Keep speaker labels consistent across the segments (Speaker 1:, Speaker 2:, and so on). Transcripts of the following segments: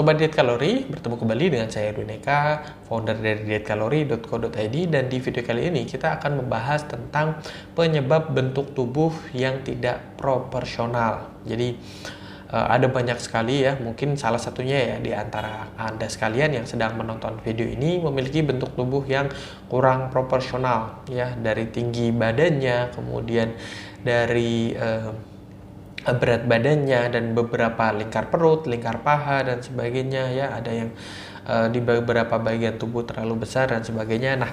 Speaker 1: Sobat Diet Kalori, bertemu kembali dengan saya Edwin Eka, founder dari dietkalori.co.id, dan di video kali ini kita akan membahas tentang penyebab bentuk tubuh yang tidak proporsional. Jadi ada banyak sekali ya, mungkin salah satunya ya di antara Anda sekalian yang sedang menonton video ini memiliki bentuk tubuh yang kurang proporsional ya, dari tinggi badannya, kemudian dari berat badannya, dan beberapa lingkar perut, lingkar paha, dan sebagainya ya. Ada yang di beberapa bagian tubuh terlalu besar dan sebagainya. Nah,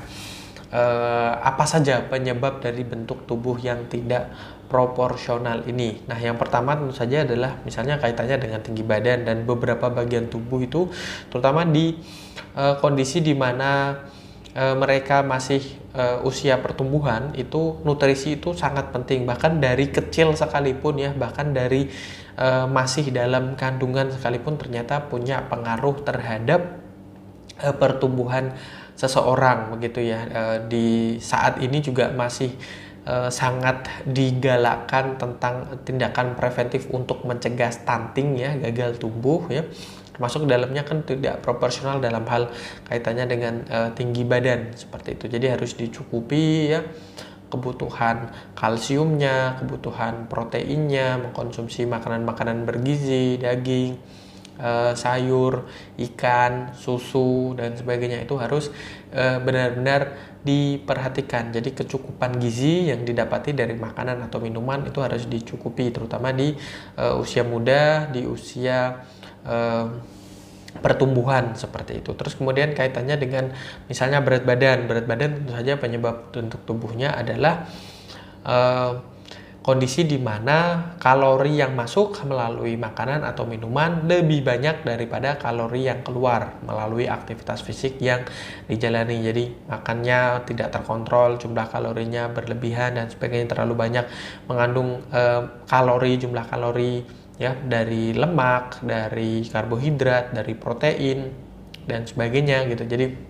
Speaker 1: apa saja penyebab dari bentuk tubuh yang tidak proporsional ini? Nah, yang pertama tentu saja adalah misalnya kaitannya dengan tinggi badan dan beberapa bagian tubuh itu, terutama di kondisi di mana mereka masih usia pertumbuhan, itu nutrisi itu sangat penting, bahkan dari kecil sekalipun ya, bahkan dari masih dalam kandungan sekalipun ternyata punya pengaruh terhadap pertumbuhan seseorang begitu ya. Di saat ini juga masih sangat digalakkan tentang tindakan preventif untuk mencegah stunting ya, gagal tumbuh ya, termasuk dalamnya kan tidak proporsional dalam hal kaitannya dengan tinggi badan seperti itu. Jadi harus dicukupi ya kebutuhan kalsiumnya, kebutuhan proteinnya, mengkonsumsi makanan-makanan bergizi, daging, sayur, ikan, susu, dan sebagainya. Itu harus benar-benar diperhatikan. Jadi kecukupan gizi yang didapati dari makanan atau minuman itu harus dicukupi, terutama di usia muda, di usia pertumbuhan seperti itu. Terus kemudian kaitannya dengan misalnya berat badan tentu saja penyebab bentuk tubuhnya adalah kondisi di mana kalori yang masuk melalui makanan atau minuman lebih banyak daripada kalori yang keluar melalui aktivitas fisik yang dijalani. Jadi makannya tidak terkontrol, jumlah kalorinya berlebihan dan sebagainya, terlalu banyak mengandung jumlah kalori ya, dari lemak, dari karbohidrat, dari protein, dan sebagainya gitu. Jadi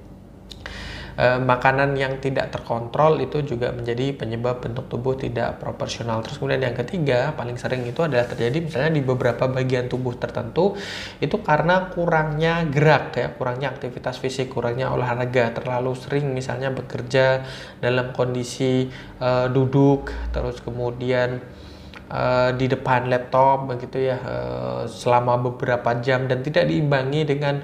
Speaker 1: makanan yang tidak terkontrol itu juga menjadi penyebab bentuk tubuh tidak proporsional. Terus kemudian yang ketiga, paling sering itu adalah terjadi misalnya di beberapa bagian tubuh tertentu, itu karena kurangnya gerak ya, kurangnya aktivitas fisik, kurangnya olahraga, terlalu sering misalnya bekerja dalam kondisi duduk, terus kemudian di depan laptop begitu ya, selama beberapa jam dan tidak diimbangi dengan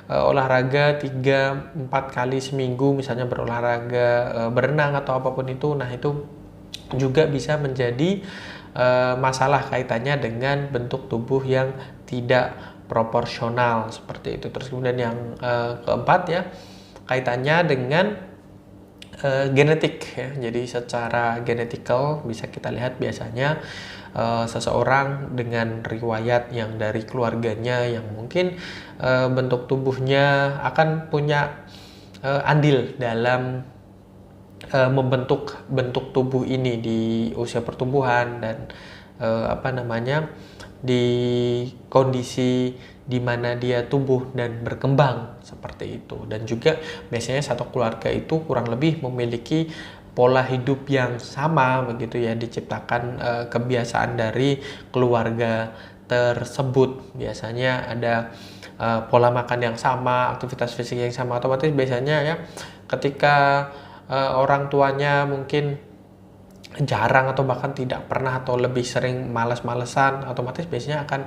Speaker 1: olahraga 3-4 kali seminggu, misalnya berolahraga berenang atau apapun itu. Nah, itu juga bisa menjadi masalah kaitannya dengan bentuk tubuh yang tidak proporsional seperti itu. Terus kemudian yang keempat ya, kaitannya dengan genetik ya. Jadi secara genetikal bisa kita lihat biasanya seseorang dengan riwayat yang dari keluarganya yang mungkin bentuk tubuhnya akan punya andil dalam membentuk bentuk tubuh ini di usia pertumbuhan dan di kondisi di mana dia tumbuh dan berkembang seperti itu. Dan juga biasanya satu keluarga itu kurang lebih memiliki pola hidup yang sama begitu ya, diciptakan kebiasaan dari keluarga tersebut. Biasanya ada pola makan yang sama, aktivitas fisik yang sama, otomatis biasanya ya ketika orang tuanya mungkin jarang atau bahkan tidak pernah atau lebih sering malas-malesan, otomatis biasanya akan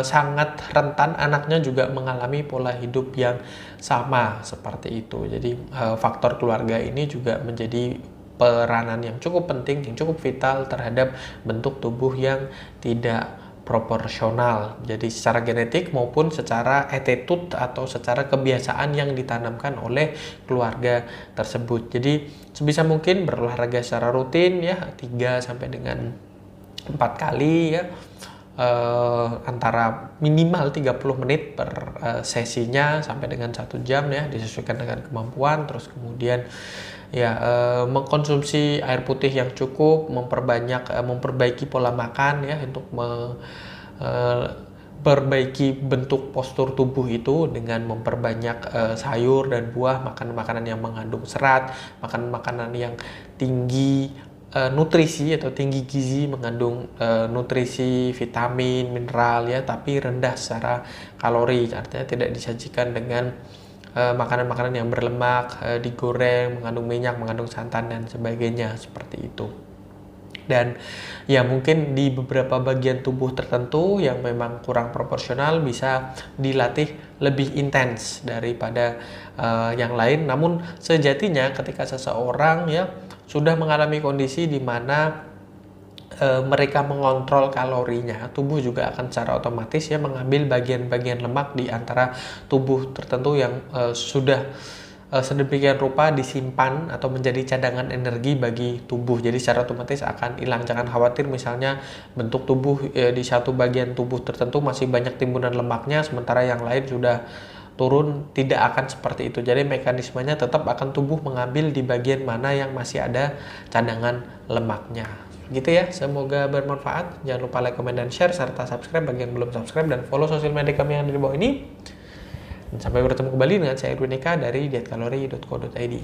Speaker 1: sangat rentan anaknya juga mengalami pola hidup yang sama seperti itu. Jadi faktor keluarga ini juga menjadi peranan yang cukup penting, yang cukup vital terhadap bentuk tubuh yang tidak proporsional. Jadi secara genetik maupun secara attitude atau secara kebiasaan yang ditanamkan oleh keluarga tersebut. Jadi sebisa mungkin berolahraga secara rutin ya, 3 sampai dengan 4 kali ya, antara minimal 30 menit per sesinya sampai dengan 1 jam ya, disesuaikan dengan kemampuan. Terus kemudian ya mengkonsumsi air putih yang cukup, memperbaiki pola makan ya, untuk perbaiki bentuk postur tubuh itu dengan memperbanyak sayur dan buah, makan makanan yang mengandung serat, makan makanan yang tinggi nutrisi atau tinggi gizi, mengandung nutrisi, vitamin, mineral ya, tapi rendah secara kalori. Artinya tidak disajikan dengan makanan-makanan yang berlemak, digoreng, mengandung minyak, mengandung santan dan sebagainya, seperti itu. Dan ya mungkin di beberapa bagian tubuh tertentu yang memang kurang proporsional bisa dilatih lebih intens daripada yang lain. Namun sejatinya ketika seseorang ya sudah mengalami kondisi di mana mereka mengontrol kalorinya, tubuh juga akan secara otomatis ya mengambil bagian-bagian lemak di antara tubuh tertentu yang sudah sedemikian rupa disimpan atau menjadi cadangan energi bagi tubuh. Jadi secara otomatis akan hilang. Jangan khawatir misalnya bentuk tubuh di satu bagian tubuh tertentu masih banyak timbunan lemaknya, sementara yang lain sudah turun, tidak akan seperti itu. Jadi mekanismenya tetap akan tubuh mengambil di bagian mana yang masih ada cadangan lemaknya. Gitu ya, semoga bermanfaat. Jangan lupa like, comment, dan share, serta subscribe bagi yang belum subscribe, dan follow sosial media kami yang ada di bawah ini. Dan sampai bertemu kembali dengan saya Edwin Eka dari dietkalori.co.id.